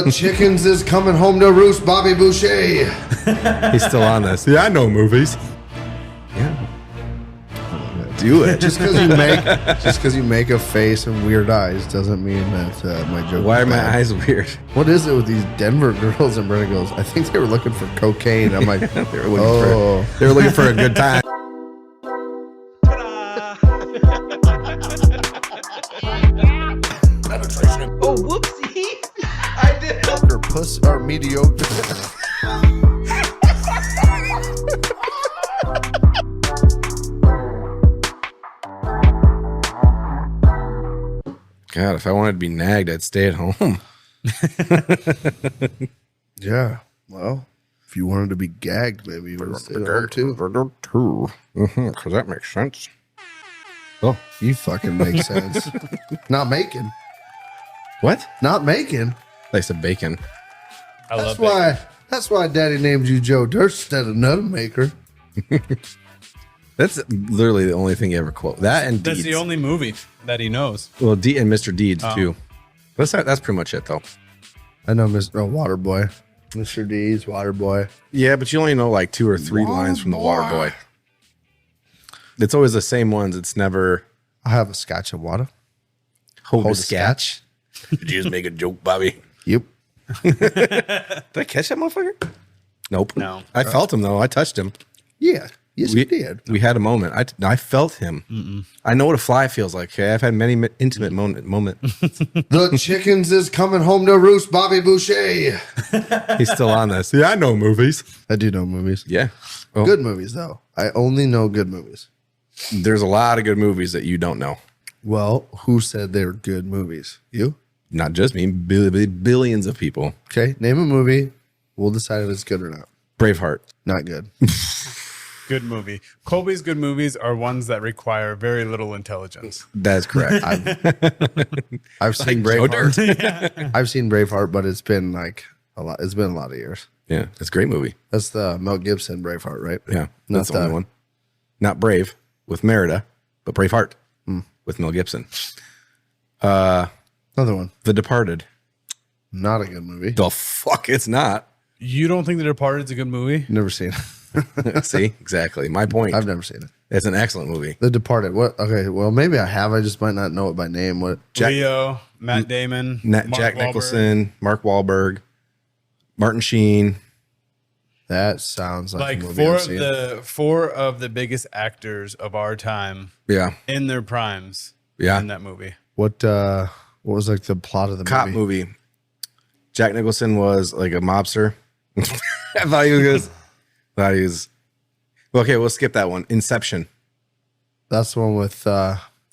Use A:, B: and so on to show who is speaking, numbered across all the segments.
A: The chickens is coming home to roost, Bobby Boucher.
B: He's still on this. Yeah, I know movies. Yeah. Do it.
A: Just because you make a face and weird eyes doesn't mean that my joke.
B: Why
A: is
B: are my
A: bad.
B: eyes weird?
A: What is it with these Denver girls? And Brenda goes, I think they were looking for cocaine. I'm like,
B: They were looking for a good time.
C: Oh, whoopsie. I did.
A: or puss or mediocre.
B: God, if I wanted to be nagged, I'd stay at home.
A: Yeah. Well, if you wanted to be gagged, maybe you would stay at home too.
B: Because that makes sense.
A: Oh, you fucking make sense. Not making.
B: What?
A: Not making.
B: They said bacon.
A: That's why Daddy named you Joe Dirt instead of Nutmaker.
B: That's literally the only thing you ever quote. That and
D: That's
B: Deeds.
D: the only movie that he knows.
B: Well, and Mr. Deeds too. That's pretty much it though.
A: I know Mr. Waterboy. Mr. D's Waterboy.
B: Yeah, but you only know like 2 or 3 lines from the Water Boy. It's always the same ones. It's never
A: I have a scotch of water.
B: hold a scotch. Did you just make a joke, Bobby?
A: Yep.
B: Did I catch that motherfucker? Nope.
D: No.
B: I felt him though. I touched him.
A: Yeah. Yes, you did.
B: We had a moment. I felt him. I know what a fly feels like. Okay? I've had many intimate moment.
A: The chickens is coming home to roost, Bobby Boucher.
B: He's still on this. Yeah, I know movies.
A: I do know movies.
B: Yeah. Well,
A: Good movies, though. I only know good movies.
B: there's a lot of good movies that you don't know.
A: Well, who said they were good movies? You?
B: Not just me. Billions of people.
A: Okay. Name a movie. We'll decide if it's good or not.
B: Braveheart.
A: Not good.
D: Good movie. Colby's good movies are ones that require very little intelligence.
B: That's correct.
A: I've seen
B: Joe
A: Braveheart. I've seen Braveheart, but it's been like a lot. It's been a lot of years.
B: Yeah, it's a great movie.
A: That's the Mel Gibson Braveheart, right?
B: Yeah,
A: Not
B: that's the only one. Not Brave with Merida, but Braveheart with Mel Gibson.
A: Another one.
B: The Departed.
A: Not a good movie.
B: The fuck, it's not.
D: You don't think The Departed's a good movie?
A: Never seen it.
B: See, exactly my point.
A: I've never seen it.
B: It's an excellent movie.
A: The Departed. What? Okay. Well, maybe I have. I just might not know it by name. What?
D: Leo, Matt Damon, Mark
B: Jack
D: Wahlberg.
B: Nicholson, Mark Wahlberg, Martin Sheen.
A: That sounds like
D: Like
A: a movie
D: four of the biggest actors of our time
B: Yeah,
D: in their primes.
B: Yeah.
D: In that movie.
A: What was like the plot of the
B: cop
A: movie?
B: movie. Jack Nicholson was like a mobster. I thought he was. Okay, we'll skip that one. Inception.
A: That's the one with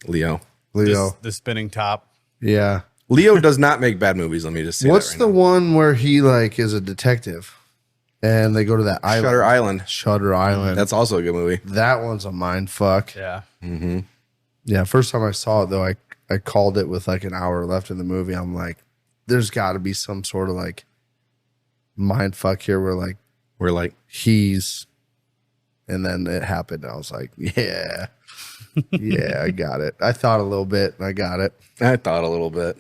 B: Leo.
A: Leo.
D: The spinning top.
A: Yeah.
B: Leo does not make bad movies. Let me just say
A: What's
B: that
A: the
B: right
A: one where he like is a detective and they go to that
B: now.
A: island?
B: Shutter Island.
A: Shutter Island.
B: That's also a good movie.
A: That one's a mind fuck.
D: Yeah.
A: Yeah. First time I saw it though, I called it with like an hour left in the movie. I'm like, there's got to be some sort of like mind fuck here where like
B: We're like,
A: he's, and then it happened. I was like, yeah, yeah, I got it. I thought a little bit and I got it.
B: I thought a little bit.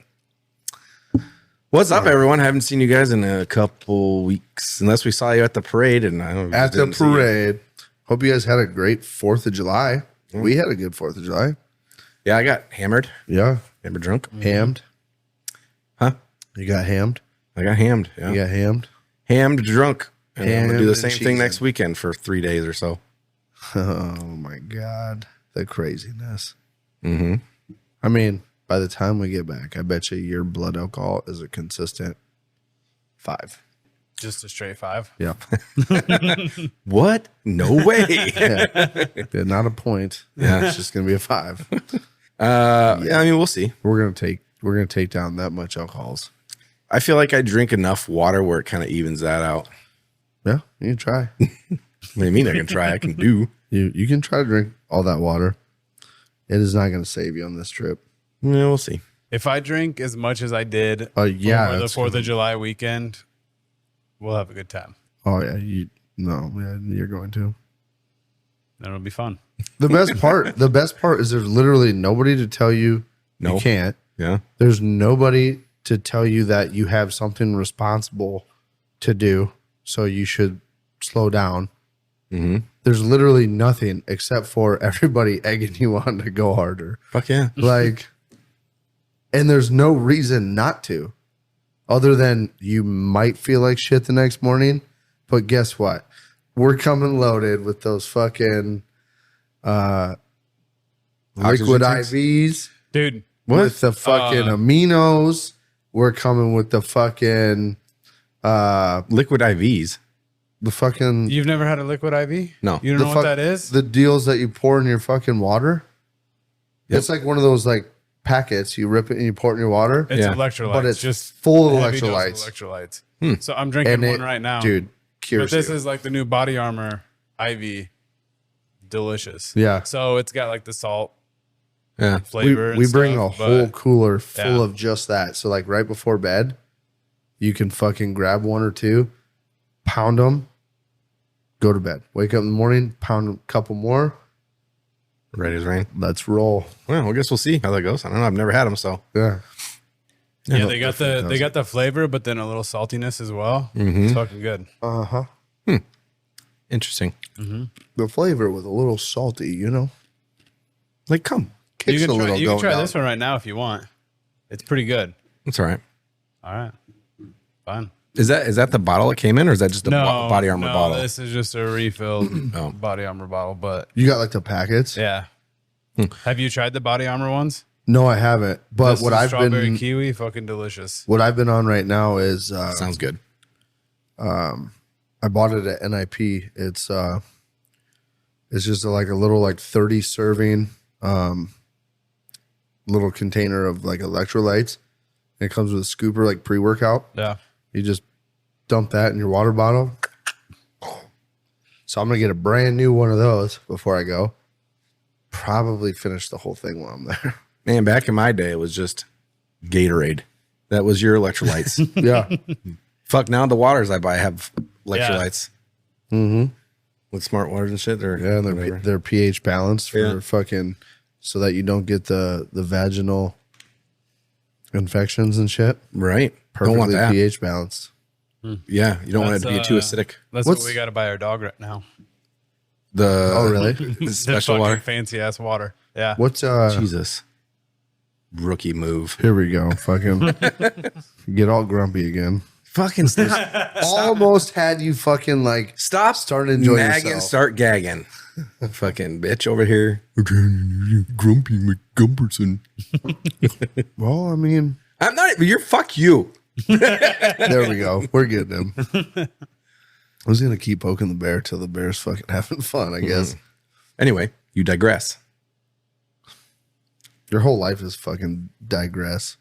B: What's up, everyone? Haven't seen you guys in a couple weeks, unless we saw you at the parade. And I don't
A: At the parade. Hope you guys had a great 4th of July. We had a good 4th of July.
B: Yeah, I got hammered.
A: Yeah.
B: Hammered drunk.
A: Hammed.
B: Huh?
A: You got hammed?
B: I got hammed. Yeah.
A: You got hammed?
B: Hammed drunk. And I'm gonna do the
A: Hammed
B: same
A: and
B: thing
A: cheesing.
B: next weekend for 3 days or so.
A: Oh my God. The craziness. I mean, by the time we get back, I bet you your blood alcohol is a consistent 5.
D: Just a straight 5.
A: Yeah.
B: What? No way.
A: Yeah, not a point.
B: Yeah.
A: It's just gonna be a 5.
B: Yeah, I mean, we'll see.
A: We're gonna take down that much alcohols.
B: I feel like I drink enough water where it kind of evens that out.
A: Yeah, you can try.
B: What do you mean I can try? I can do.
A: You can try to drink all that water. It is not gonna save you on this trip.
B: Yeah, we'll see.
D: If I drink as much as I did
A: Yeah,
D: over the
A: that's
D: 4th of July weekend, we'll have a good time.
A: Oh yeah, you're going to.
D: And it'll be fun.
A: The best part is there's literally nobody to tell you
B: No.
A: you can't.
B: Yeah.
A: There's nobody to tell you that you have something responsible to do, so you should slow down. There's literally nothing except for everybody egging you on to go harder.
B: Fuck yeah.
A: Like, and there's no reason not to, other than you might feel like shit the next morning. But guess what? We're coming loaded with those fucking liquid IVs,
D: Dude.
A: with the fucking aminos. We're coming with the fucking
B: Liquid IVs.
A: the fucking
D: You've never had a liquid IV?
B: No.
D: You don't
A: the
D: know what that is?
A: the deals that you pour in your fucking water.
B: Yep.
A: It's like one of those like packets. You rip it and you pour it in your water.
D: It's
B: Yeah.
D: electrolytes.
A: But it's
D: just
A: full of
D: heavy dose
A: electrolytes.
D: electrolytes. So I'm drinking
A: And
D: one
A: it,
D: right now.
A: dude,
D: But
A: cures
D: this
A: you.
D: is like the new Body Armor IV. Delicious.
A: Yeah.
D: So it's got like the salt
B: Yeah.
D: flavor.
A: We
D: and
A: bring
D: stuff,
A: a whole
D: but
A: cooler full
D: Yeah.
A: of just that. So like right before bed, you can fucking grab one or two, pound them, go to bed. Wake up in the morning, pound a couple more.
B: Ready as rain.
A: Let's roll.
B: Well, I guess we'll see how that goes. I don't know. I've never had them, so.
A: Yeah.
D: Yeah, they got the flavor, but then a little saltiness as well.
B: Mm-hmm.
D: It's fucking good.
A: Uh-huh.
B: Interesting.
A: The flavor was a little salty, you know?
B: Like, come.
A: Kicks
D: You can
A: a little
D: try
A: going down.
D: this one right now if you want. It's pretty good.
B: It's all right.
D: All right. Fine.
B: Is that the bottle it came in, or is that just a Body Armor bottle?
D: This is just a refilled
B: Oh.
D: Body Armor bottle, but
A: You got like the packets?
D: yeah. Have you tried the Body Armor ones?
A: No, I haven't. But
D: This
A: what
D: is
A: I've
D: strawberry
A: been
D: kiwi, fucking delicious.
A: what I've been on right now is
B: Sounds good.
A: I bought it at NIP. It's just like a little like 30 serving little container of like electrolytes. And it comes with a scooper like pre-workout.
D: Yeah.
A: You just dump that in your water bottle. So I'm gonna get a brand new one of those before I go. Probably finish the whole thing while I'm there.
B: Man, back in my day, it was just Gatorade. That was your electrolytes.
A: Yeah.
B: Fuck, now the waters I buy have electrolytes.
A: Mm-hmm.
B: With smart waters and shit. Or
A: Yeah, and
B: whatever.
A: they're pH balanced for
B: Yeah.
A: fucking so that you don't get the vaginal infections and shit.
B: Right. Don't
A: Perfectly
B: want that.
A: pH balanced.
B: Yeah, you don't want it to be
D: That's,
B: too acidic.
D: That's
A: What's-
D: what we got to buy our dog right now.
A: Oh, really?
B: The
D: The
B: special
D: fucking
B: water.
D: fancy ass water. Yeah.
A: What's
B: Jesus. Rookie move.
A: Here we go. Fucking get all grumpy again.
B: Fucking stop.
A: Almost had you fucking like
B: Stop.
A: Start enjoying
B: nagging,
A: yourself.
B: start gagging. Fucking bitch over here.
A: grumpy McGumperson. Well, I mean,
B: I'm not, you're fuck you.
A: there we go. We're getting him. I was gonna keep poking the bear till the bear's fucking having fun, I guess.
B: Anyway, you digress.
A: Your whole life is fucking digress.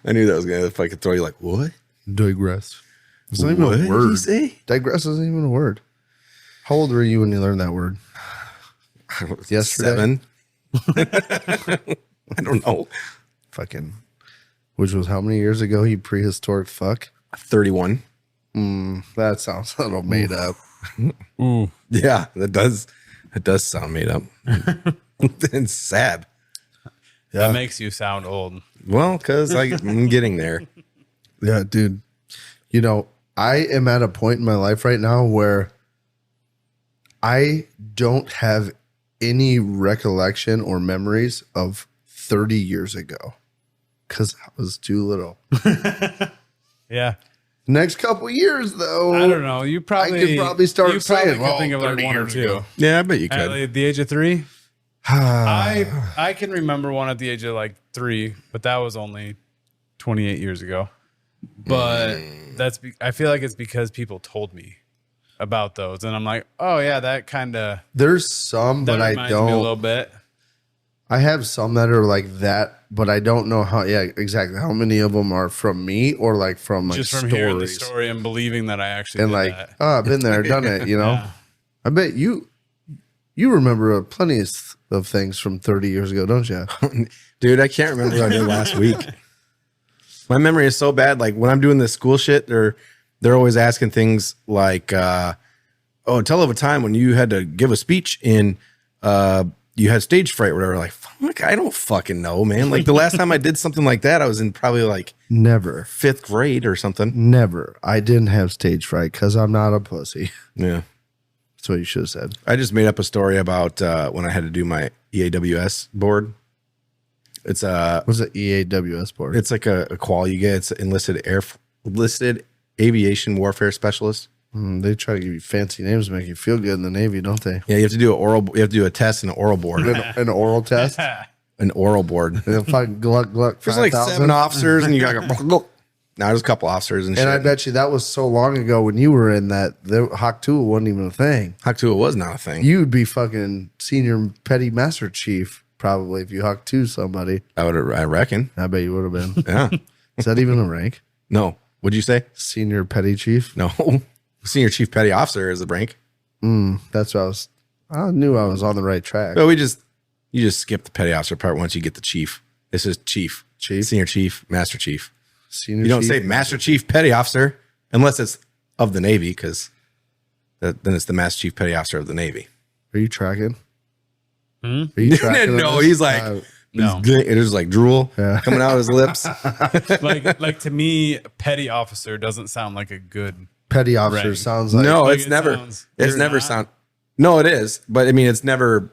B: I knew that was going to fucking throw you like, what?
A: Digress. It's not even
B: What
A: a
B: did
A: word.
B: you say?
A: Digress isn't even a word. How old were you when you learned that word? Yesterday?
B: 7. I don't know.
A: Fucking, which was how many years ago? You prehistoric fuck.
B: 31.
A: That sounds a little made up.
B: Yeah, that does sound made up. It's sad.
D: That makes you sound old.
B: Well, because I'm getting there.
A: Yeah, dude. You know, I am at a point in my life right now where I don't have any recollection or memories of 30 years ago because I was too little.
D: Yeah.
A: Next couple years, though,
D: I don't know. You probably
A: could probably start
D: you probably
A: saying,
D: could
A: well,
D: think of like
A: 30
D: one or
A: years
D: two.
A: ago.
B: Yeah, I bet you
D: At
B: could.
D: the age of 3, I can remember one at the age of like 3, but that was only 28 years ago. But I feel like it's because people told me about those, and I'm like, oh yeah, that kind of
A: There's some,
D: that
A: but I
D: reminds me a little
A: don't.
D: bit.
A: I have some that are like that, but I don't know how. Yeah, exactly. How many of them are from me or like from like
D: Just from
A: stories
D: hearing the story and believing that I actually
A: and
D: did
A: like,
D: that.
A: oh, I've been there, done it. You know.
D: Yeah.
A: I bet you remember plenty of things from 30 years ago, don't you?
B: Dude, I can't remember what I did last week. My memory is so bad. Like when I'm doing this school shit, they're always asking things like, oh, tell of a time when you had to give a speech in you had stage fright or whatever. Like, fuck, I don't fucking know, man. Like the last time I did something like that, I was in probably like
A: Never.
B: 5th grade or something.
A: Never. I didn't have stage fright because I'm not a pussy.
B: Yeah.
A: That's what you should have said.
B: I just made up a story about when I had to do my EAWS board. It's
A: What's an EAWS board?
B: it's like a qual you get. It's enlisted aviation warfare specialist.
A: They try to give you fancy names to make you feel good in the Navy, don't they?
B: Yeah, you have to do you have to do a test and an oral board.
A: An oral test?
B: An oral board.
A: They'll fucking gluck.
B: There's like
A: 5,000.
B: 7 officers and you got to go. Now there's a couple officers and shit.
A: And I bet you that was so long ago when you were in that the Hawk 2 wasn't even a thing.
B: Hawk 2 was not a thing.
A: You'd be fucking senior petty master chief probably if you Hawk 2 somebody.
B: I reckon.
A: I bet you would have been.
B: Yeah.
A: Is that even a rank?
B: No. What'd you say?
A: Senior petty chief?
B: No. Senior chief petty officer is the rank.
A: That's what I knew I was on the right track.
B: But you just skip the petty officer part once you get the chief. This is chief. Senior chief, master chief.
A: Senior
B: You don't
A: chief?
B: say master chief petty officer unless it's of the Navy, because then it's the master chief petty officer of the Navy.
A: Are you tracking? Are you tracking?
B: No,
A: on this?
B: he's like,
D: No.
B: it is like drool coming out of his lips.
D: like to me, petty officer doesn't sound like a good.
A: Petty officer
D: Rank.
A: sounds like
B: No,
D: Like
B: it's
D: it
B: never.
D: sounds-
B: It's
D: You're
B: never
D: not?
B: sound. No, it is. But I mean, it's never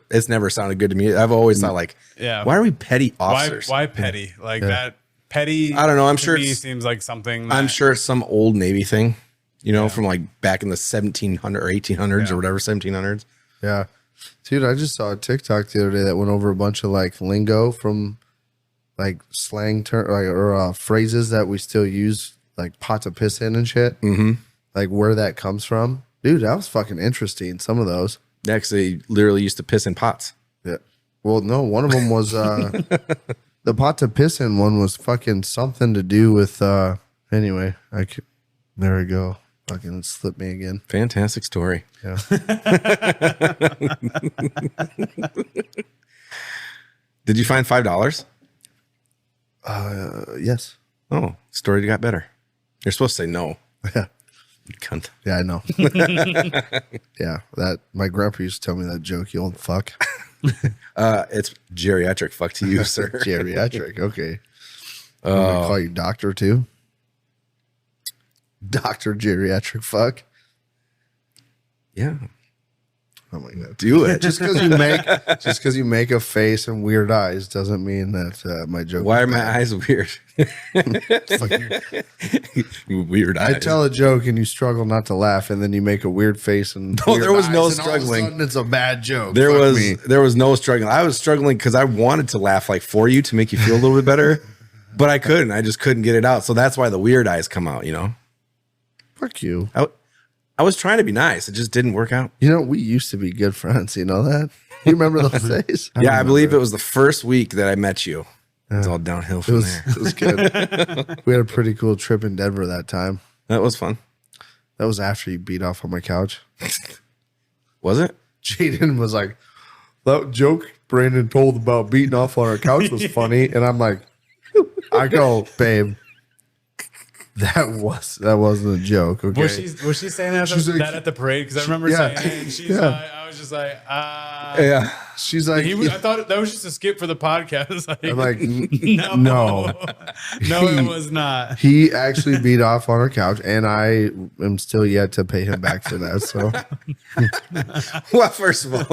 B: sounded good to me. I've always thought like,
D: Yeah.
B: why are we petty officers?
D: Why petty? Like that petty.
B: I don't know. I'm
D: to
B: sure
D: me
B: it's-
D: seems like something.
B: I'm
D: that-
B: sure it's some old Navy thing, from like back in the 1700 or 1800s or whatever, 1700s.
A: Yeah. Dude, I just saw a TikTok the other day that went over a bunch of like lingo from like slang or phrases that we still use, like pot to piss in and shit.
B: Mm-hmm.
A: Like where that comes from. Dude, that was fucking interesting. Some of those.
B: Yeah, 'cause they literally used to piss in pots.
A: Yeah. Well, no, one of them was the pot to piss in one was fucking something to do with anyway, there we go. Fucking slipped me again.
B: Fantastic story.
A: Yeah.
B: Did you find $5?
A: Yes.
B: Oh, story got better. You're supposed to say no.
A: Yeah.
B: Cunt.
A: Yeah, I know. Yeah, that my grandpa used to tell me that joke, you old fuck.
B: It's geriatric fuck to you, sir.
A: Geriatric, okay. I'm gonna call you doctor too. Doctor geriatric fuck.
B: Yeah.
A: Oh my god.
B: Do it.
A: Just because you make a face and weird eyes doesn't mean that my joke.
B: Why
A: is
B: are my
A: bad.
B: eyes weird?
A: Fuck you.
B: Weird eyes.
A: I tell a joke and you struggle not to laugh, and then you make a weird face and
B: No,
A: weird
B: there was no
A: eyes, and all of a
B: struggling.
A: sudden it's a bad joke.
B: There
A: Fuck me.
B: was no struggling. I was struggling because I wanted to laugh like for you to make you feel a little bit better, but I couldn't. I just couldn't get it out. So that's why the weird eyes come out.
A: Fuck you.
B: I was trying to be nice. It just didn't work out.
A: You know, we used to be good friends. You know that? You remember those days?
B: I believe it was the first week that I met you. It's all downhill from there.
A: It was good. We had a pretty cool trip in Denver that time.
B: That was fun.
A: That was after you beat off on my couch.
B: Was it?
A: Jaden was like, that joke Brandon told about beating off on our couch was funny. And I'm like, I go, babe, that wasn't a joke. Okay.
D: Was she saying that,
A: She's like-
D: that at the parade? Because I remember
A: Yeah.
D: saying it, and she's
A: Yeah.
D: like, I was just like,
B: Yeah.
A: She's like,
D: I thought that was just a skip for the podcast.
A: I'm like,
D: no,
A: no.
D: no, it was not.
A: He actually beat off on our couch, and I am still yet to pay him back for that. So
B: Well, first of all,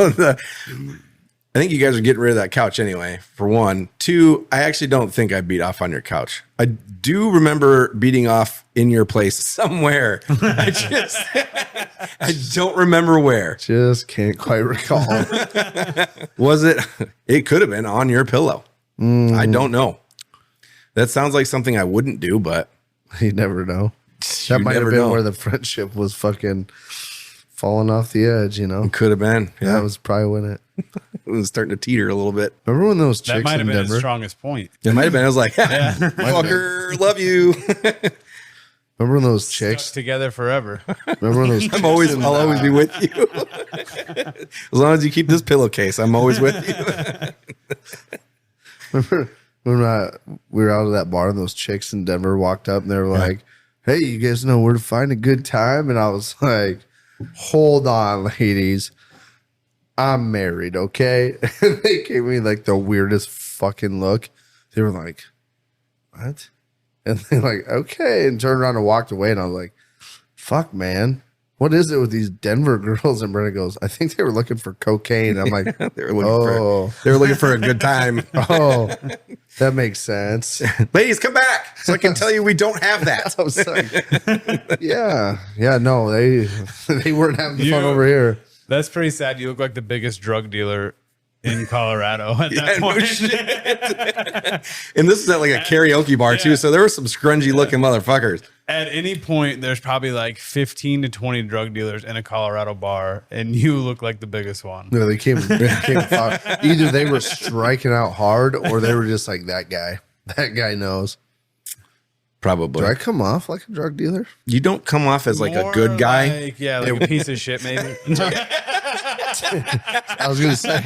B: I think you guys are getting rid of that couch anyway, for one. Two, I actually don't think I beat off on your couch. I do remember beating off in your place somewhere. I don't remember where.
A: just can't quite recall.
B: Was it? It could have been on your pillow. I don't know. That sounds like something I wouldn't do, but
A: You never know. That might have
B: never
A: been
B: know.
A: where the friendship was fucking falling off the edge, you know?
B: could have been. Yeah,
A: That was probably when it.
B: it was starting to teeter a little bit.
A: Remember when those
D: That
A: chicks
D: might have
A: in
D: been his
A: Denver?
D: strongest point.
B: It might have been. I was like, fucker, love you.
A: Remember when those
D: Stuck
A: chicks?
D: together forever.
A: Remember when those?
B: I'll always be with you. As long as you keep this pillowcase, I'm always with you.
A: Remember when we were out of that bar and those chicks in Denver walked up and they were like, "Hey, you guys know where to find a good time?" And I was like, "Hold on, ladies. I'm married, okay? And they gave me like the weirdest fucking look. They were like, what? And they're like, okay, and turned around and walked away. And I was like, fuck, man. What is it with these Denver girls? And Brenda goes, I think they were looking for cocaine. I'm like,
B: They were looking for a good time.
A: oh, that makes sense.
B: Ladies, come back so I can tell you we don't have that.
A: I was like, yeah, no, they weren't having fun over here.
D: That's pretty sad. You look like the biggest drug dealer in Colorado at that
B: No
D: point.
B: shit. And this is at like a karaoke bar too, so there were some scrungy looking motherfuckers.
D: At any point, there's probably like 15 to 20 drug dealers in a Colorado bar, and you look like the biggest one.
A: No, they came either they were striking out hard or they were just like, that guy. That guy knows.
B: Probably.
A: Do I come off like a drug dealer?
B: You don't come off as like a
D: More
B: good guy.
D: like a piece of shit, maybe.
A: I was gonna say,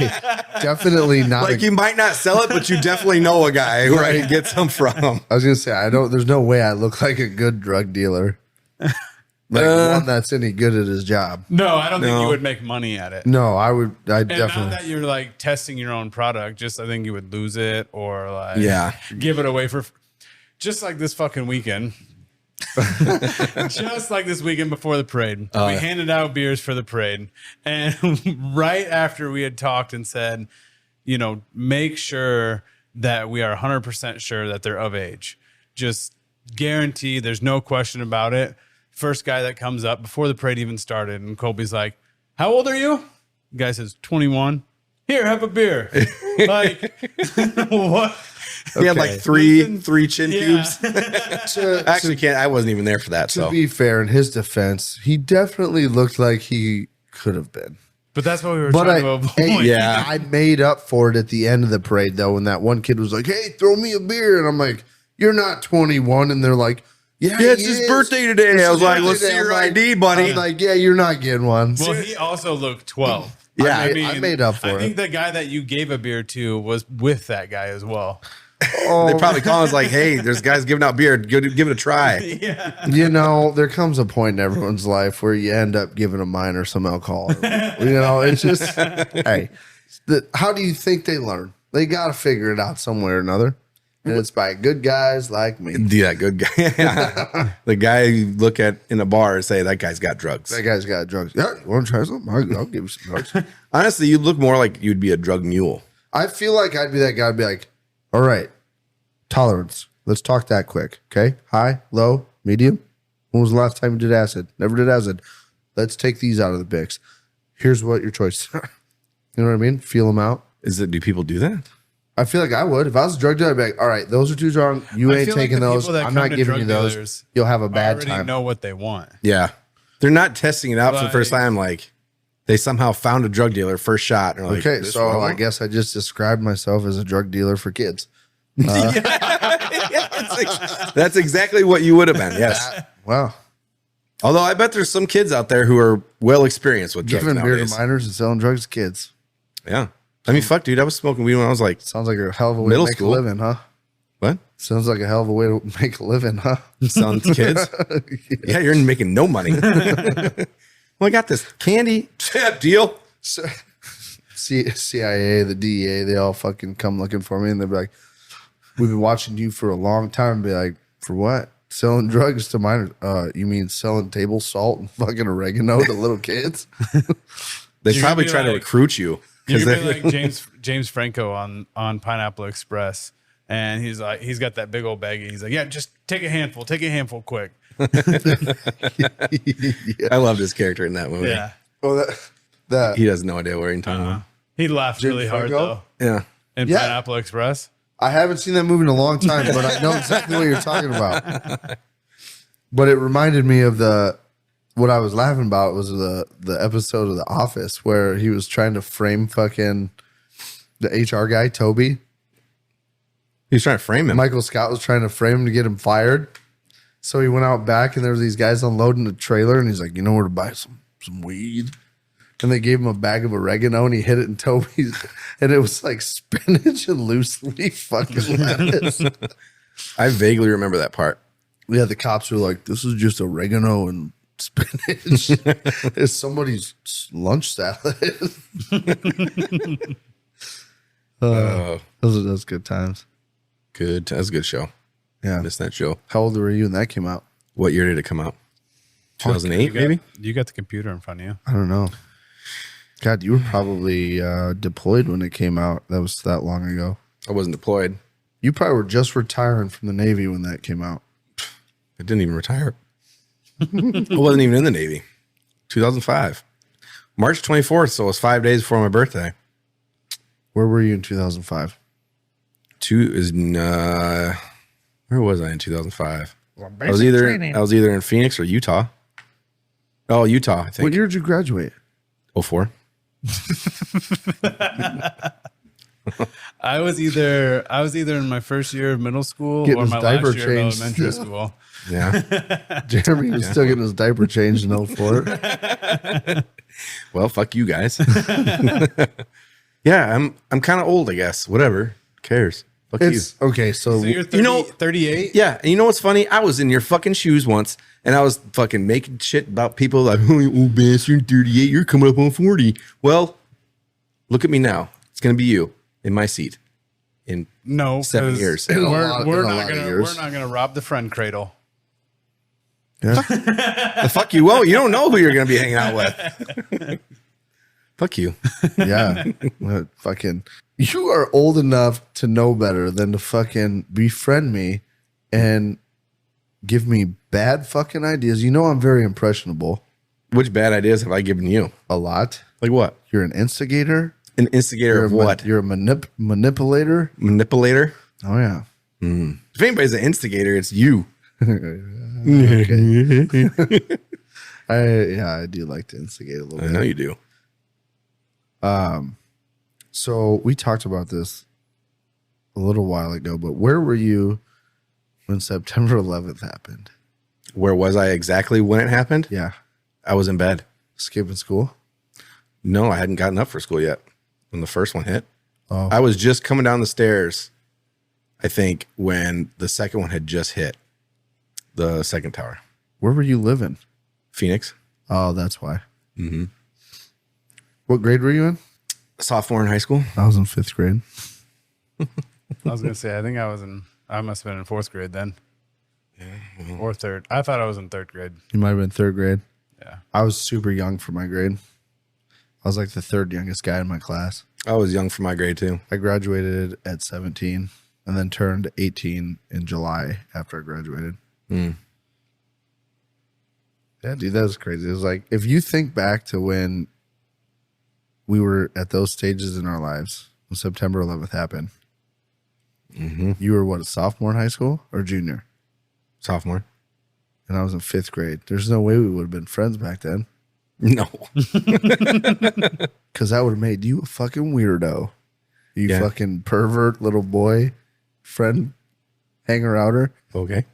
A: definitely not.
B: Like you might not sell it, but you definitely know a guy where he gets them from.
A: I was gonna say, there's no way I look like a good drug dealer. Like one that's any good at his job.
D: No, I don't think you would make money at it.
A: No, I would. I
D: And
A: definitely.
D: not that you're like testing your own product, just I think you would lose it or like give it away for just like this fucking weekend. Just like this weekend before the parade, we handed out beers for the parade, and right after we had talked and said, make sure that we are 100% sure that they're of age. Just guarantee, there's no question about it. First guy that comes up before the parade even started, and Colby's like, "How old are you?" The guy says, 21. Here, have a beer. Like, what?
B: He had like three chin cubes.
A: to,
B: Actually, can't. I wasn't even there for that.
A: to
B: So
A: be fair, in his defense, he definitely looked like he could have been.
D: But that's what we were
A: But
D: trying to avoid.
A: I made up for it at the end of the parade, though, when that one kid was like, "Hey, throw me a beer," and I'm like, "You're not 21," and they're like, "Yeah,
B: it's his birthday today." I was like, "Let's see your ID, buddy."
A: I'm like, "Yeah, you're not getting one."
D: Well, he also looked 12.
A: Yeah, I made up for
D: I
A: it.
D: think the guy that you gave a beer to was with that guy as well.
B: They probably call us like, "Hey, there's guys giving out beer. Give it a try."
A: There comes a point in everyone's life where you end up giving a minor some alcohol. It's just, hey, how do you think they learn? They got to figure it out somewhere or another. And it's by good guys like me.
B: Yeah, good guy. The guy you look at in a bar and say, "That guy's got drugs."
A: That guy's got drugs. Yeah, you want to try something? I'll give you some drugs.
B: Honestly, you look more like you'd be a drug mule.
A: I feel like I'd be that guy. I'd be like, all right, tolerance. Let's talk that quick. Okay. High, low, medium. When was the last time you did acid? Never did acid. Let's take these out of the mix. Here's what your choices are. You know what I mean? Feel them out.
B: Do people do that?
A: I feel like I would. If I was a drug dealer, I'd be like, all right, those are too strong. You
D: I
A: ain't
D: feel like
A: taking
D: the
A: those.
D: people that
A: I'm
D: come
A: not
D: to
A: giving
D: drug
A: you those.
D: dealers
A: You'll have a bad
D: already
A: time.
D: know what they want.
B: Yeah, they're not testing it out for the
D: Like-
B: first time. Like they somehow found a drug dealer first shot. And they're like,
A: Okay,
B: "This
A: so
B: one I
A: I
B: want?"
A: guess I just described myself as a drug dealer for kids.
B: That's exactly what you would have been. Yes.
A: Wow.
B: Although I bet there's some kids out there who are well experienced with drugs
A: Giving beer to
B: nowadays.
A: minors and selling drugs to kids.
B: Yeah. I mean, fuck, dude. I was smoking weed when I was like,
A: Sounds like a hell of a way
B: Middle
A: to make
B: school.
A: a living, huh?
B: what?
A: Sounds like a hell of a way to make a living, huh?
B: Selling to kids? Yeah, you're making no money. Well, I got this candy. Yeah, deal.
A: CIA, the DEA, they all fucking come looking for me and they'll be like, we've been watching you for a long time. Be like, for what? Selling drugs to minors? You mean selling table salt and fucking oregano to little kids?
B: They
D: You're
B: probably
D: gonna be
B: try to
D: like-
B: recruit you.
D: You're
B: 'Cause
D: gonna
B: they-
D: be like James Franco on Pineapple Express, and he's like, he's got that big old baggie. He's like, yeah, just take a handful quick.
B: I loved his character in that movie.
D: Yeah,
A: Oh, that
B: He has no idea what you're talking about.
D: he laughed
A: James
D: really hard
A: Franco?
D: though
B: Yeah.
D: in
A: Yeah.
D: Pineapple Express.
A: I haven't seen that movie in a long time, but I know exactly what you're talking about. But it reminded me of what I was laughing about was the episode of The Office where he was trying to frame fucking the HR guy, Toby.
B: He's trying to frame him.
A: Michael Scott was trying to frame him to get him fired. So he went out back and there was these guys unloading the trailer and he's like, you know where to buy some weed? And they gave him a bag of oregano and he hid it in Toby's and it was like spinach and loose leaf fucking lettuce.
B: I vaguely remember that part.
A: Yeah, the cops were like, this is just oregano and spinach is somebody's lunch salad. Those good times.
B: Good. That's a good show.
A: Yeah.
B: Missed that show.
A: How old were you when that came out?
B: What year did it come out? 2008, maybe?
D: You got the computer in front of you.
A: I don't know. God, you were probably deployed when it came out. That was that long ago.
B: I wasn't deployed.
A: You probably were just retiring from the Navy when that came out.
B: I didn't even retire. I wasn't even in the Navy. 2005. March 24th, so it was 5 days before my birthday.
A: Where were you in 2005?
B: Where was I in 2005? I was either in Phoenix or Utah. Oh, Utah, I think.
A: What year did you graduate?
B: 04.
D: I was either in my first year of middle school
A: Getting
D: or
A: his
D: my
A: diaper
D: last year of
A: changed.
D: elementary school.
B: Yeah.
A: Jeremy was still getting his diaper changed in 04.
B: Well, fuck you guys. Yeah, I'm kind of old, I guess. Whatever. Who cares? Fuck you.
A: Okay, so
D: So you're 38?
B: Yeah, and you know what's funny? I was in your fucking shoes once, and I was fucking making shit about people like, oh, you old bastard, 38, you're coming up on 40. Well, look at me now. It's going to be you in my seat in
D: No,
B: 7
D: 'cause
B: years.
A: In a
D: We're
A: lot
D: not
A: of
D: gonna
A: years.
D: rob the friend cradle.
A: yeah.
B: The fuck you won't. You don't know who you're going to be hanging out with. Fuck you.
A: Yeah. What fucking, you are old enough to know better than to fucking befriend me and give me bad fucking ideas. You know I'm very impressionable.
B: Which bad ideas have I given you?
A: A lot.
B: Like what?
A: You're an instigator.
B: An instigator of what?
A: You're a manipulator.
B: Manipulator?
A: Oh yeah.
B: If anybody's an instigator, it's you.
A: I do like to instigate a little
B: I
A: bit.
B: know you do.
A: So we talked about this a little while ago, but where were you when September 11th happened?
B: Where was I exactly when it happened?
A: Yeah.
B: I was in bed.
A: Skipping school?
B: No, I hadn't gotten up for school yet when the first one hit.
A: Oh.
B: I was just coming down the stairs, I think, when the second one had just hit the second tower.
A: Where were you living?
B: Phoenix.
A: Oh, that's why. Mm-hmm. What grade were you in?
B: Sophomore in high school.
A: I was in 5th grade.
D: I was gonna say I must have been in 4th grade then. Or 3rd. I thought I was in 3rd grade.
A: You might have been 3rd grade.
D: Yeah.
A: I was super young for my grade. I was like the 3rd youngest guy in my class.
B: I was young for my grade too.
A: I graduated at 17 and then turned 18 in July after I graduated. Yeah, dude, that was crazy. It was like, if you think back to when we were at those stages in our lives, when September 11th happened, you were what, a sophomore in high school or junior?
B: Sophomore.
A: And I was in 5th grade. There's no way we would have been friends back then.
B: No.
A: Because that would have made you a fucking weirdo. You fucking pervert little boy, friend, hanger outer.
B: Okay.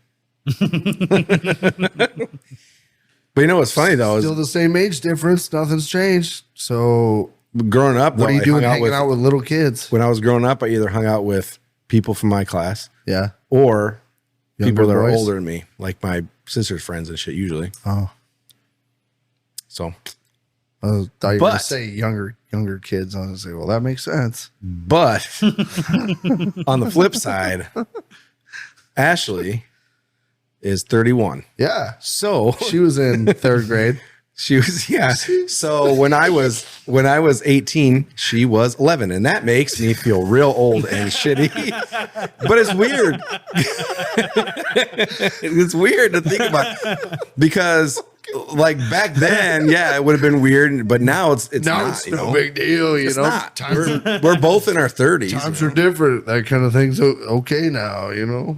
B: But you know what's funny though is
A: Still the same age difference. Nothing's changed. So
B: growing up,
A: what are
B: though,
A: you
B: I
A: doing
B: hung
A: hanging out with little kids?
B: when I was growing up, I either hung out with people from my class
A: Yeah.
B: or
A: Younger
B: people that are
A: boys?
B: older than me, like my sister's friends and shit usually.
A: Oh.
B: So,
A: I thought you were going to
B: But-
A: say younger kids. I was going to say, well, that makes sense.
B: but on the flip side, Ashley is 31.
A: Yeah.
B: So
A: She was in 3rd grade.
B: she was, yeah. So when I was 18, she was 11, and that makes me feel real old and shitty. But it's weird. It's weird to think about because, like back then, yeah, it would have been weird, but now it's
A: Now
B: not.
A: it's
B: you
A: no
B: know?
A: big deal. You
B: It's
A: know,
B: not. We're both in our 30s.
A: times
B: you
A: are
B: know?
A: different. That kind of thing's okay now, you know?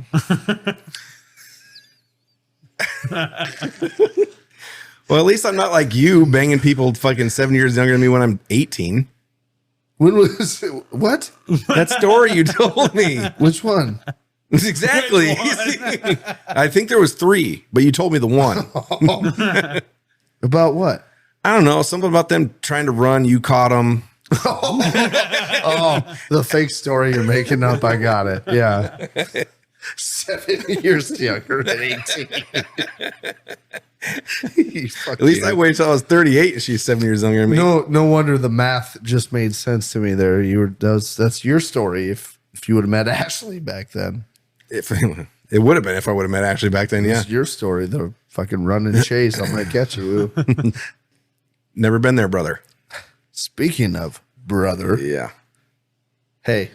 B: Well, at least I'm not like you banging people fucking 7 years younger than me when I'm 18.
A: When was it? What?
B: That story you told me.
A: Which one?
B: Exactly. I think there was 3, but you told me the one.
A: About what?
B: I don't know. Something about them trying to run. You caught them.
A: Oh, the fake story you're making up. I got it. Yeah. 7 years younger than 18.
B: At least I waited till I was 38 and she's 7 years younger than me.
A: No wonder the math just made sense to me there. That's your story. If you would have met Ashley back then.
B: If it would have been if I would have met Ashley back then, yeah.
A: It's your story, the fucking run and chase. I'm gonna catch you.
B: Never been there, brother.
A: Speaking of brother,
B: Yeah.
A: hey,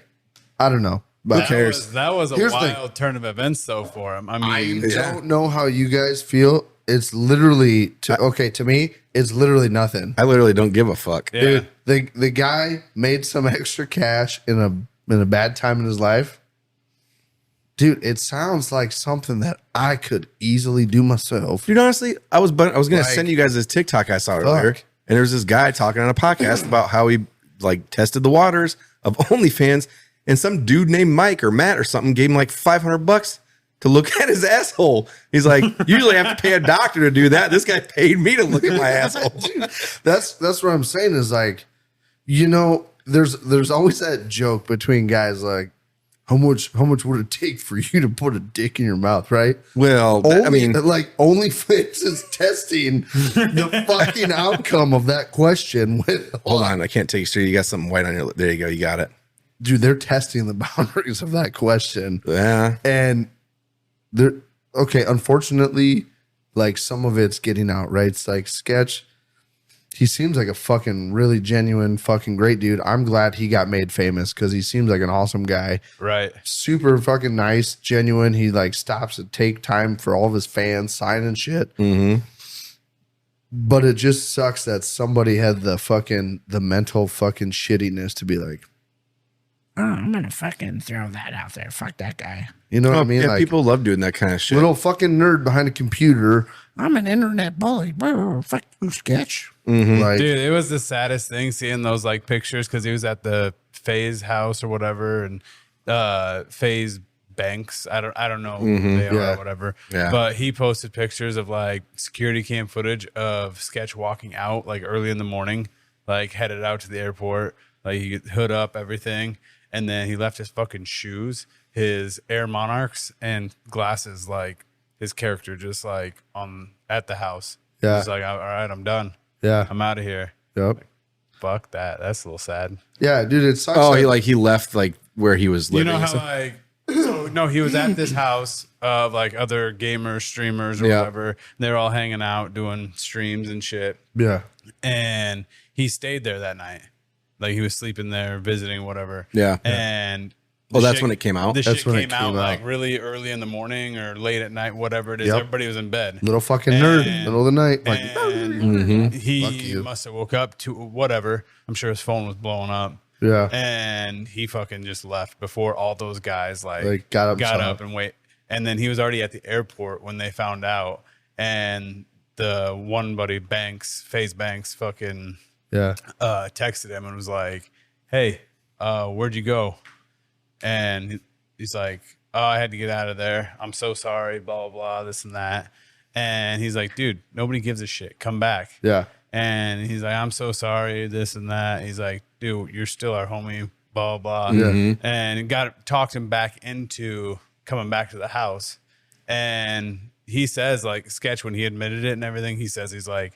A: I don't know. But
D: That was a
A: Here's the
D: wild turn of events, though, for him. I
A: I
D: mean,
A: don't know how you guys feel. It's literally to me, it's literally nothing.
B: I literally don't give a fuck.
D: yeah.
A: Dude, the guy made some extra cash in a bad time in his life. Dude, it sounds like something that I could easily do myself.
B: Dude, honestly, I was gonna
A: Like,
B: send you guys this TikTok I saw earlier,
A: fuck.
B: and there was this guy talking on a podcast about how he like tested the waters of OnlyFans, and some dude named Mike or Matt or something gave him like $500 to look at his asshole. He's like, usually I have to pay a doctor to do that. This guy paid me to look at my asshole.
A: Dude, that's what I'm saying is like, there's always that joke between guys like, how much would it take for you to put a dick in your mouth, right?
B: Well, I mean,
A: like OnlyFans is testing the fucking outcome of that question.
B: hold on, I can't take you straight. You got something white on your lip. There you go. You got it.
A: Dude, they're testing the boundaries of that question.
B: Yeah.
A: And they're okay, unfortunately, like some of it's getting out, right? It's like Sketch. He seems like a fucking really genuine, fucking great dude. I'm glad he got made famous because he seems like an awesome guy.
D: Right.
A: Super fucking nice, genuine. He like stops to take time for all of his fans, signing shit.
B: Mm-hmm.
A: But it just sucks that somebody had the mental fucking shittiness to be like,
E: Oh, I'm gonna fucking throw that out there. Fuck that guy.
A: you know what I mean?
B: Yeah,
A: Like
B: people love doing that kind of shit.
A: little fucking nerd behind a computer.
E: I'm an internet bully. Whoa, fuck you, Sketch.
A: Like,
D: Dude, it was the saddest thing seeing those like pictures because he was at the FaZe house or whatever, and FaZe Banks. I don't know who they are
A: Yeah.
D: or whatever.
B: Yeah.
D: But he posted pictures of like security cam footage of Sketch walking out like early in the morning, like headed out to the airport, like he hood up everything, and then he left his fucking shoes, his Air Monarchs, and glasses, like his character just like at the house.
A: Yeah.
D: He's like, all right, I'm done.
A: yeah.
D: I'm out of here.
A: Yep.
D: Fuck that. That's a little sad.
A: Yeah, dude, it sucks.
B: Oh,
A: that-
B: he left like where he was
D: You
B: living.
D: know
B: and
D: how
B: stuff.
D: like so, no, he was at this house of like other gamers, streamers, or
B: Yeah.
D: whatever. They were all hanging out doing streams and shit.
A: yeah.
D: And he stayed there that night. Like he was sleeping there, visiting, whatever.
B: Yeah.
D: And
B: Oh, that's when it came out?
D: The
A: That's
D: shit
A: when it
D: came out
A: came
D: like
A: out.
D: really early in the morning or late at night, whatever it is.
A: Yep.
D: Everybody was in bed.
A: Little fucking nerd,
D: And-
A: middle of the night. Like,
D: And
A: Fuck
D: he
A: you.
D: must have woke up to whatever. I'm sure his phone was blowing up.
A: yeah.
D: And he fucking just left before all those guys like
A: got up,
D: got
A: saw
D: up and wait. And then he was already at the airport when they found out. And the one buddy FaZe Banks fucking
A: Yeah.
D: texted him and was like, "Hey, where'd you go?" And he's like, "Oh, I had to get out of there. I'm so sorry, blah, blah, blah, this and that." And he's like, "Dude, nobody gives a shit. Come back."
A: Yeah.
D: And he's like, "I'm so sorry, this and that." He's like, "Dude, you're still our homie, blah, blah."
A: Yeah.
D: And talked him back into coming back to the house. And he says, like, Sketch, when he admitted it and everything, he says, he's like,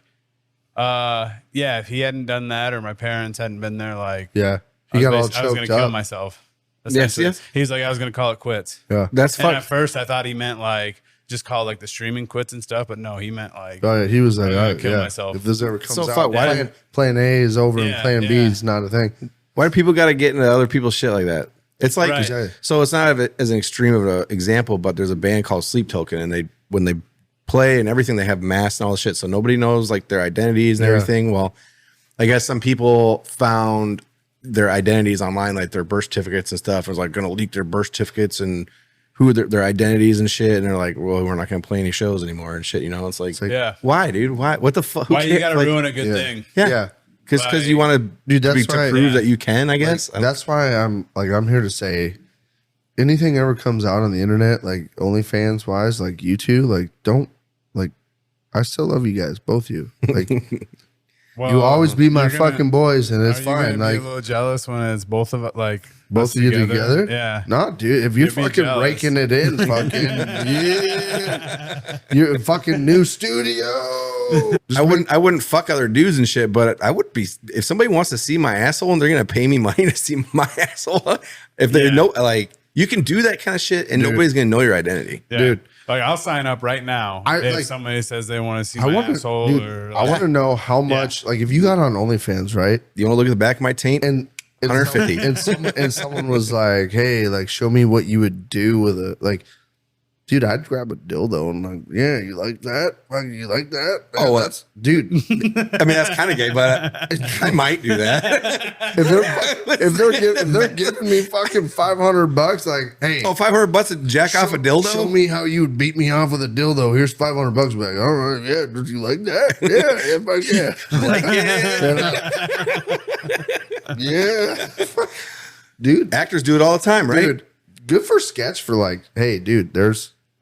D: yeah, if he hadn't done that or my parents hadn't been there, like,
A: Yeah.
D: I
A: He
D: was
A: got all
D: I was gonna
A: choked
D: kill
A: up.
D: myself.
B: Yes,
D: essentially.
B: yes.
D: He's like, I was gonna call it quits.
A: Yeah.
B: That's
D: And at
B: fuck.
D: first I thought he meant like just call like the streaming quits and stuff, but no, he meant like
A: Oh, yeah. He was like,
D: I'm gonna
A: all right,
D: kill
A: yeah.
D: myself.
A: If this ever comes
B: So
A: out,
B: fuck, why
A: playing A is over and
D: Yeah,
A: playing B
D: yeah.
A: is not a thing.
B: Why do people got to get into other people's shit like that? It's like,
D: Right.
B: so it's not as an extreme of an example, but there's a band called Sleep Token, and when they play and everything, they have masks and all the shit, so nobody knows like their identities and
A: Yeah.
B: everything. Well, I guess some people found their identities online, like their birth certificates and stuff. It was like going to leak their birth certificates and who their identities and shit. And they're like, well, we're not going to play any shows anymore and shit. You know, it's like,
D: yeah.
B: why, dude? Why? What the fuck? Who
D: Why you
B: cares?
D: gotta
B: Like,
D: ruin a good
A: yeah.
D: thing?
B: Yeah.
A: Yeah.
B: Because you want to,
A: Dude, that's
B: to
A: why-
B: prove
D: yeah.
B: that you can, I guess.
A: That's why I'm here to say anything ever comes out on the internet, like OnlyFans wise, like you two, like don't like I still love you guys, both of you. Like
D: Well,
A: You always be my
D: you're gonna-
A: fucking boys, and it's
D: Are you gonna
A: fine.
D: be
A: Like
D: a little jealous when it's both of it, like
A: both
D: us
A: of you together?
D: Yeah.
A: No, dude. If you're
D: You'd be
A: fucking
D: jealous.
A: raking it in, fucking yeah. You're a fucking new studio.
B: I wouldn't fuck other dudes and shit, but I would be if somebody wants to see my asshole and they're gonna pay me money to see my asshole. If they know, like, you can do that kind of shit and nobody's gonna know your identity.
D: Yeah.
A: Dude.
D: Like I'll sign up right now if
A: like-
D: somebody says they want to see
A: I
D: my
A: want
D: asshole
A: to,
D: or
A: I want to know how much. Like, if you got on OnlyFans, right?
B: You want to look at the back of my taint?
A: And
B: 150.
A: and someone was like, "Hey, like, show me what you would do with it." Like, dude, I'd grab a dildo and like, yeah, you like that? Like, you like that?
B: Oh,
A: that's dude.
B: I mean, that's kind of gay, but I might do that.
A: if they're giving me fucking $500, like, hey,
B: Oh, $500 to jack off a dildo?
A: Show me how you would beat me off with a dildo. Here's $500. Like, all right, yeah, did you like that? Yeah, fuck yeah. Yeah, dude.
B: Actors do it all the time, right?
A: Dude, good for sketch for like, hey, dude,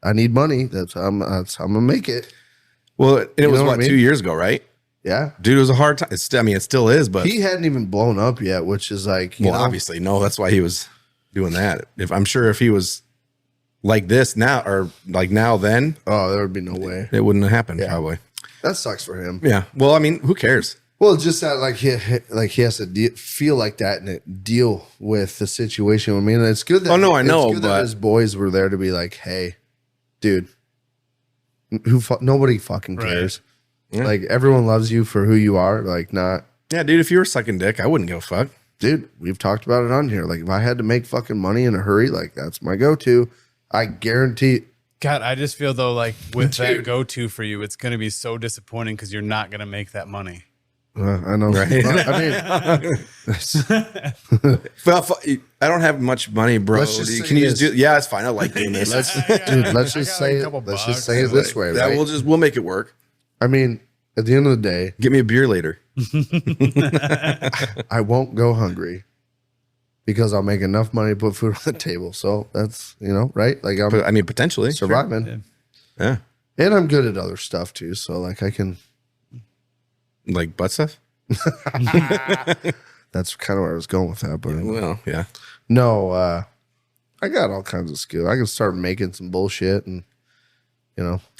A: I need money. That's how I'm gonna make it.
B: Well, it was
A: know what
B: what,
A: I mean?
B: 2 years ago, right?
A: Yeah.
B: Dude, it was a hard time. It still is, but
A: He hadn't even blown up yet, which is like, you
B: well,
A: know,
B: obviously, no. That's why he was doing that. I'm sure if he was like this now or like now, then
A: oh, there would be no way.
B: it wouldn't have happened. Probably.
A: That sucks for him.
B: Yeah. Well, I mean, who cares?
A: Well, it's just that like he has to feel like that and deal with the situation. I mean, it's good that
B: Oh, no, I know,
A: it's good that
B: but-
A: his boys were there to be like, hey, dude, nobody fucking cares.
B: Yeah.
A: Like everyone loves you for who you are. Like not,
B: Yeah, dude. If you were sucking dick, I wouldn't give a fuck.
A: dude. We've talked about it on here. Like if I had to make fucking money in a hurry, like that's my go-to. I guarantee.
D: God, I just feel though like with that
A: Dude.
D: go-to for you, it's gonna be so disappointing because you're not gonna make that money.
A: I know.
B: Right.
A: I mean,
B: Well, I don't have much money, bro.
A: Let's just say
B: Can you just
A: this.
B: do? Yeah, it's fine. I like doing this.
A: let's just
D: I got
A: say
D: like a
A: it.
D: couple
A: Let's
D: bucks.
A: just say it this way,
B: Yeah,
A: right?
B: we'll make it work.
A: I mean, at the end of the day,
B: Get me a beer later.
A: I won't go hungry because I'll make enough money to put food on the table. So that's, right? Like I'm
B: But I mean, potentially.
A: surviving.
B: Yeah.
A: And I'm good at other stuff too. So like I can,
B: Like butt stuff.
A: that's kind of where I was going with that. But
B: Well, yeah.
A: no, I got all kinds of skill. I can start making some bullshit and,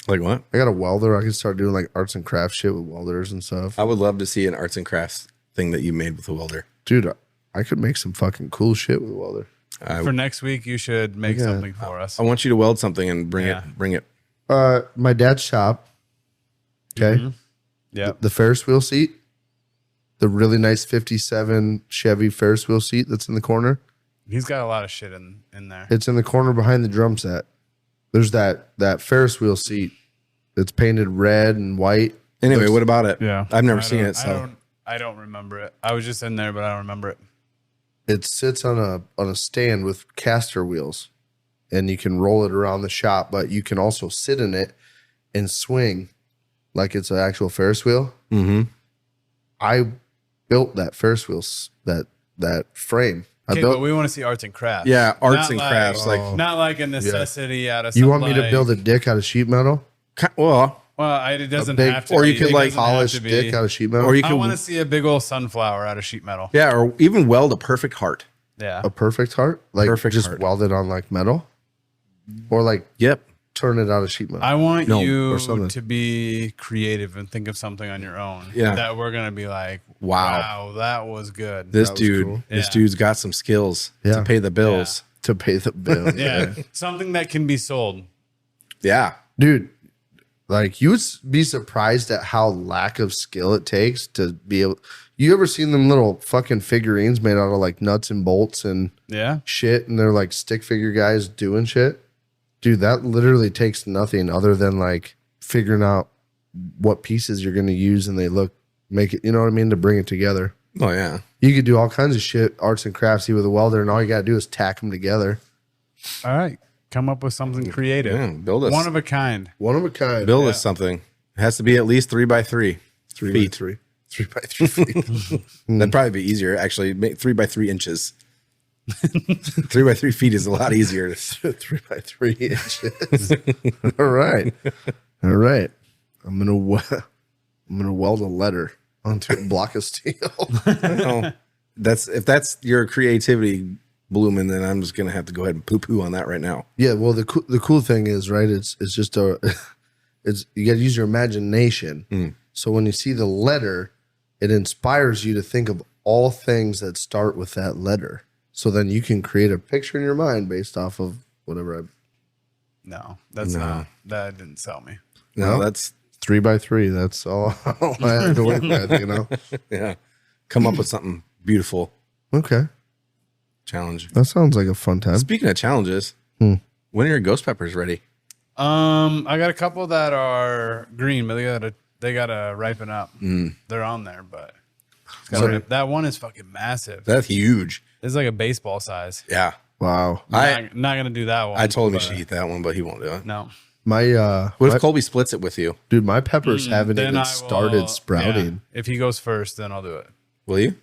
B: Like what?
A: I got a welder. I can start doing like arts and crafts shit with welders and stuff.
B: I would love to see an arts and crafts thing that you made with a welder.
A: Dude, I could make some fucking cool shit with a welder.
D: For next week, you should make something for us.
B: I want you to weld something and bring
D: Yeah.
B: it.
A: My dad's shop. Okay.
D: Yep.
A: The Ferris wheel seat, the really nice 57 Chevy Ferris wheel seat that's in the corner.
D: He's got a lot of shit in there.
A: It's in the corner behind the drum set. There's that Ferris wheel seat. It's painted red and white.
B: Anyway, what about it?
D: Yeah.
B: I've never
D: I
B: seen
D: don't-
B: it. So
D: I don't remember it. I was just in there, but I don't remember it.
A: It sits on a stand with caster wheels, and you can roll it around the shop, but you can also sit in it and swing like it's an actual Ferris wheel.
B: Mhm.
A: I built that Ferris wheel, that frame. I
D: Okay,
A: built.
D: but we want to see arts and crafts.
B: yeah, arts
D: Not
B: and
D: like-
B: crafts. Like,
D: Not like a necessity out of
A: You
D: some,
A: want me to
D: like-
A: build a dick out of sheet metal?
B: well,
D: Well, it doesn't
A: big-
D: have to.
B: or you
D: be-
B: could,
D: it
B: like,
D: doesn't have
A: Polished
D: to be.
A: dick out of sheet metal?
B: or you
D: I
B: could,
D: want to see a big old sunflower out of sheet metal.
B: yeah, or even weld a perfect heart.
D: Yeah.
A: A perfect heart? Like
B: Perfect
A: just
B: heart.
A: weld it on like metal? Or like
B: Yep.
A: turn it out of sheet metal?
D: I want
B: No,
D: you
A: or something.
D: to be creative and think of something on your own.
B: Yeah.
D: That we're gonna be like,
B: Wow.
D: wow, that was good.
B: This
A: was
B: dude,
A: cool.
B: this
D: Yeah.
B: dude's got some skills
A: Yeah.
B: to pay the bills.
A: To pay the bill.
D: yeah. Something that can be sold.
B: Yeah.
A: Dude, like you would be surprised at how lack of skill it takes to be able. You ever seen them little fucking figurines made out of like nuts and bolts and
D: Yeah.
A: shit, and they're like stick figure guys doing shit? Dude, that literally takes nothing other than like figuring out what pieces you're going to use, and make it, you know what I mean, to bring it together.
B: Oh yeah.
A: You could do all kinds of shit, arts and craftsy with a welder, and all you got to do is tack them together.
D: All right. Come up with something creative.
B: Yeah, build us.
D: One of a kind.
A: One of a kind.
B: Build us something. It has to be at least 3x3
A: 3
B: feet.
A: by 3. 3 by 3 feet.
B: That'd probably be easier. Actually, make 3x3 inches. 3x3 feet is a lot easier.
A: 3 by 3 inches. All right. All right. I'm gonna weld a letter. onto a block of steel.
B: No, if that's your creativity blooming, then I'm just gonna have to go ahead and poo on that right now.
A: Yeah, well, the cool thing is, right? It's just you got to use your imagination. So when you see the letter, it inspires you to think of all things that start with that letter. So then you can create a picture in your mind based off of whatever.
D: No, that's not. That didn't sell me.
B: No, that's
A: 3x3. That's all I had to work with.
B: Yeah. Come up with something beautiful.
A: Okay,
B: Challenge.
A: that sounds like a fun time.
B: Speaking of challenges, when are your ghost peppers ready?
D: I got a couple that are green, but they gotta ripen up. They're on there, but that one is fucking massive.
B: That's huge.
D: It's like a baseball size.
B: Yeah.
A: Wow.
D: Not gonna do that one.
B: I told him he should eat that one, but he won't do it.
D: No.
B: What if Colby splits it with you?
A: Dude, my peppers haven't
D: Then
A: even
D: I will-
A: started sprouting.
D: yeah. If he goes first, then I'll do it.
B: Will you?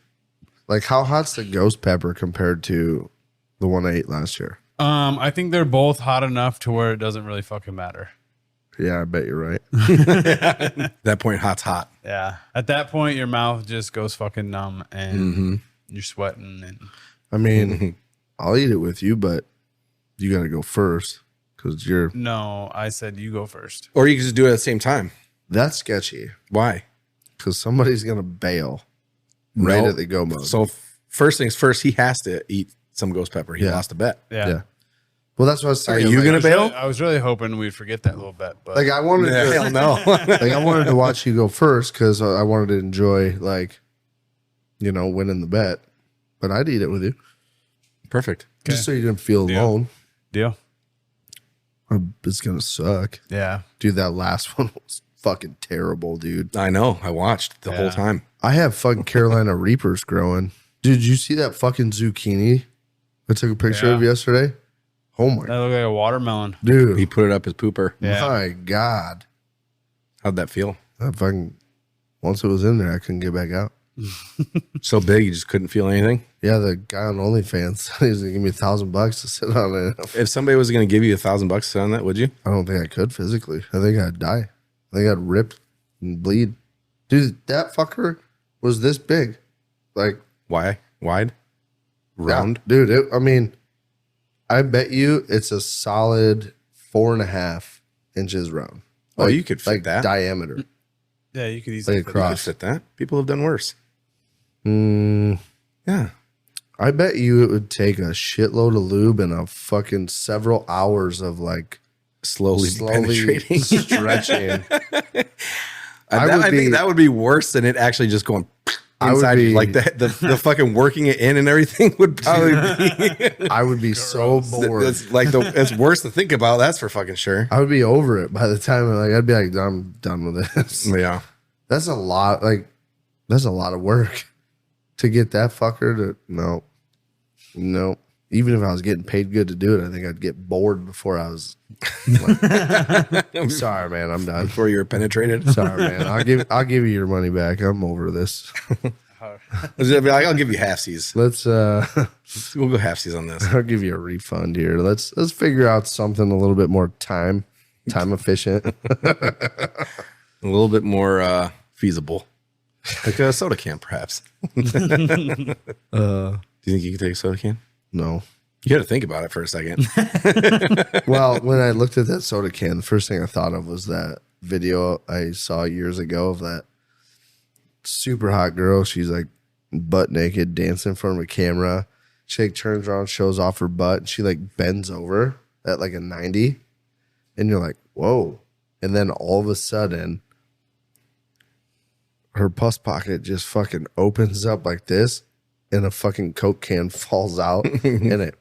A: Like, how hot's the ghost pepper compared to the one I ate last year?
D: I think they're both hot enough to where it doesn't really fucking matter.
A: Yeah, I bet you're right.
B: That point, hot's hot.
D: Yeah. At that point, your mouth just goes fucking numb and you're sweating. And
A: I mean, I'll eat it with you, but you got to go first because you're.
D: no, I said you go first.
B: Or you can just do it at the same time.
A: That's sketchy
B: Why?
A: because somebody's going to bail right
B: No.
A: at the go mode.
B: So first things first, he has to eat some ghost pepper. He
A: Yeah.
B: lost a bet.
D: Yeah.
A: yeah. Well, that's what I was
B: Are
A: saying.
B: you
A: like,
B: gonna bail?
D: I was really hoping we'd forget that little bit, but
A: Like, I wanted to.
B: Hell no.
A: Like, I wanted to watch you go first because I wanted to enjoy, like, winning the bet. But I'd eat it with you
B: Perfect.
A: just so you didn't feel alone.
D: deal.
A: It's gonna suck,
D: Yeah.
A: dude. That last one was fucking terrible, dude.
B: I know. I watched the whole
D: Yeah.
B: time.
A: I have fucking Carolina Reapers growing. Dude, did you see that fucking zucchini I took a picture
D: Yeah.
A: of yesterday? Oh my
D: That looked like a watermelon.
A: dude.
B: He put it up his pooper.
D: Yeah.
A: My God.
B: How'd that feel?
A: That fucking once it was in there, I couldn't get back out.
B: So big, you just couldn't feel anything.
A: Yeah, the guy on OnlyFans said he was gonna give me $1,000 to sit on it.
B: If somebody was going to give you $1,000 on that, would you?
A: I don't think I could physically. I think I'd die. I think I'd rip and bleed. Dude, that fucker was this big. Like,
B: Why? Wide? Round?
A: yeah, dude, I mean, I bet you it's a solid 4.5 inches round.
B: Oh, you could fit
A: like
B: that.
A: diameter.
D: Yeah, you could easily
A: Like
D: fit
B: You could
A: across.
B: fit that. People have done worse.
A: Mm,
B: Yeah.
A: I bet you it would take a shitload of lube and a fucking several hours of like
B: Slowly penetrating.
A: stretching.
B: I
A: would
B: think
A: be-
B: that would be worse than it actually just going
A: I would
B: inside you.
A: be-
B: Like the fucking working it in and everything would probably be.
A: I would be so bored.
B: That's like it's worse to think about. That's for fucking sure.
A: I would be over it by the time I'd be like, I'm done with this.
B: Yeah.
A: That's a lot. Like, that's a lot of work to get that fucker to no. Even if I was getting paid good to do it, I think I'd get bored before I was like, sorry, man, I'm done.
B: Before you were penetrated.
A: Sorry, man. I'll give you your money back. I'm over this.
B: I'll give you halfsies.
A: Let's
B: We'll go halfsies on this.
A: I'll give you a refund here. Let's figure out something a little bit more time efficient.
B: A little bit more feasible. Like a soda can, perhaps. Do you think you could take a soda can?
A: No.
B: You got to think about it for a second.
A: Well, when I looked at that soda can, the first thing I thought of was that video I saw years ago of that super hot girl. She's like butt naked, dancing in front of a camera. She like turns around, shows off her butt, and she like bends over at like a 90. And you're like, whoa. And then all of a sudden, her puss pocket just fucking opens up like this, and a fucking Coke can falls out, and it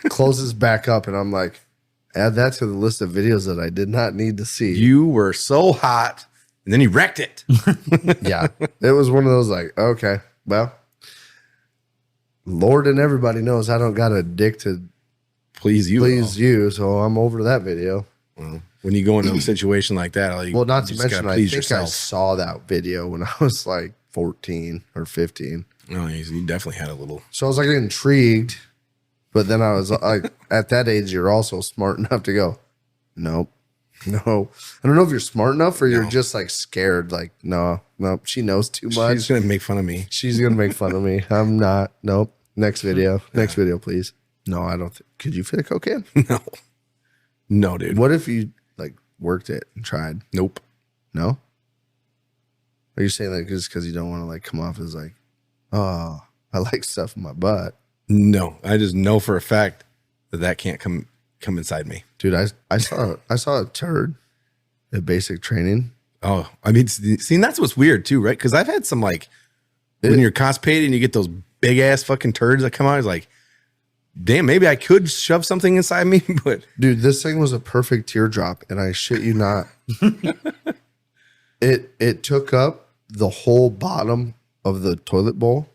A: closes back up. And I'm like, add that to the list of videos that I did not need to see.
B: You were so hot, and then you wrecked it.
A: Yeah. It was one of those like, okay, well, Lord and everybody knows I don't got a dick to
B: Please you.
A: please you, so I'm over that video.
B: Well, when you go into a situation like that,
A: Well, not to
B: you just
A: mention,
B: gotta
A: I
B: please
A: think I
B: yourself.
A: saw that video when I was like 14 or 15.
B: No, you definitely had a little.
A: So I was like intrigued, but then I was like, at that age, you're also smart enough to go, nope. No, I don't know if you're smart enough or you're just like scared. Like, no, she knows too much.
B: She's gonna make fun of me.
A: She's gonna make fun of me. I'm not. Nope. Next video. Next video, please. No, I don't. Could you fit a Coke can?
B: No, dude.
A: What if you like worked it and tried?
B: Nope.
A: No. Are you saying that just because you don't want to like come off as like, oh, I like stuff in my butt?
B: No, I just know for a fact that can't come inside me.
A: Dude, I saw a turd at basic training.
B: Oh, I mean, see, that's what's weird too, right? Because I've had some like when you're constipated and you get those big ass fucking turds that come out. It's like, damn, maybe I could shove something inside me, but
A: dude, this thing was a perfect teardrop, and I shit you not. It took up the whole bottom of the toilet bowl.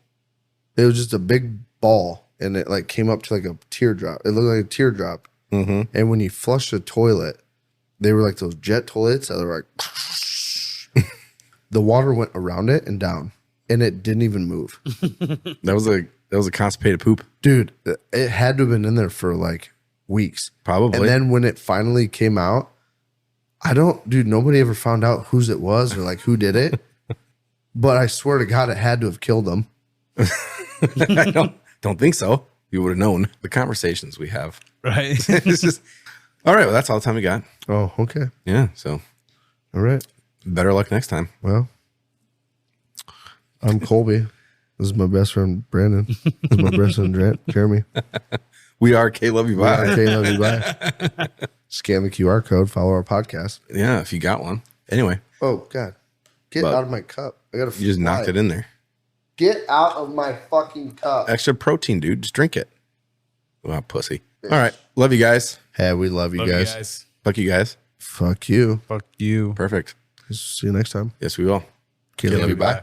A: It was just a big ball, and it like came up to like a teardrop. It looked like a teardrop.
B: Mm-hmm.
A: And when you flush the toilet, they were like those jet toilets that were like the water went around it and down, and it didn't even move.
B: That was a constipated poop.
A: Dude, it had to have been in there for like weeks.
B: Probably.
A: And then when it finally came out, nobody ever found out whose it was or like who did it. But I swear to God, it had to have killed them.
B: I don't think so. You would have known the conversations we have.
D: Right.
B: It's just, all right. Well, that's all the time we got.
A: Oh, okay.
B: Yeah. So,
A: All right.
B: better luck next time.
A: Well, I'm Colby. This is my best friend, Brandon. This is my best friend, Jeremy.
B: We are KLYB.
A: Bye. Scan the QR code, follow our podcast.
B: Yeah, if you got one. Anyway,
A: Oh, God. Get out of my cup. I got to
B: you just knocked it in there.
A: Get out of my fucking cup.
B: Extra protein, dude. Just drink it. Wow, pussy. All right. Love you guys.
A: Hey, we love you
D: Love
A: guys.
D: you guys.
B: Fuck you guys.
A: Fuck you.
D: Fuck you.
B: Perfect.
A: See you next time.
B: Yes, we will.
A: KLYB.
B: Bye.